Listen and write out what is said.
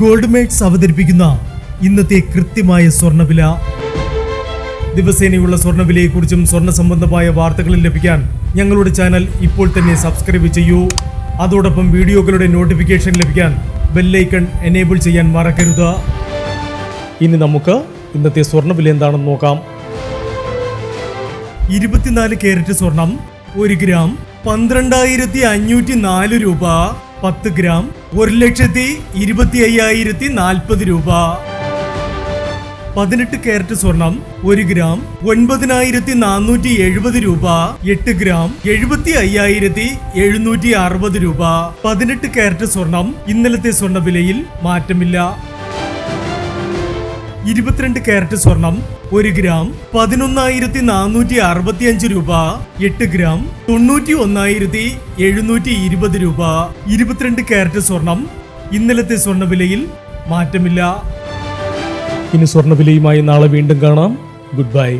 Gold makes അവതരിപ്പിക്കുന്ന ഇന്നത്തെ കൃത്യമായ സ്വർണ്ണവില. ദിവസേനയുള്ള സ്വർണ്ണവിലയെക്കുറിച്ചും സ്വർണ്ണ സംബന്ധമായ വാർത്തകളും ലഭിക്കാൻ ഞങ്ങളുടെ ചാനൽ ഇപ്പോൾ തന്നെ സബ്സ്ക്രൈബ് ചെയ്യൂ. അതോടൊപ്പം വീഡിയോകളുടെ നോട്ടിഫിക്കേഷൻ ലഭിക്കാൻ ബെല്ലൈക്കൺ എനേബിൾ ചെയ്യാൻ മറക്കരുത്. ഇനി നമുക്ക് ഇന്നത്തെ സ്വർണ്ണവില എന്താണെന്ന് നോക്കാം. 24 കാരറ്റ് സ്വർണം 1 ഗ്രാം 12,504 രൂപ. 10 ഗ്രാം 1,25,040 രൂപ. 18 കാരറ്റ് സ്വർണം 1 ഗ്രാം 9,470 രൂപ. 8 ഗ്രാം 75,760 രൂപ. 18 കാരറ്റ് സ്വർണം ഇന്നലത്തെ സ്വർണ്ണവിലയിൽ മാറ്റമില്ല. 22 കാരറ്റ് സ്വർണം 1 ഗ്രാം 11,465 രൂപ. 8 ഗ്രാം 91,720 രൂപ. 22 കാരറ്റ് സ്വർണം ഇന്നലത്തെ സ്വർണ്ണവിലയിൽ മാറ്റമില്ല. ഇനി സ്വർണ്ണവിലയുമായി നാളെ വീണ്ടും കാണാം. Good bye.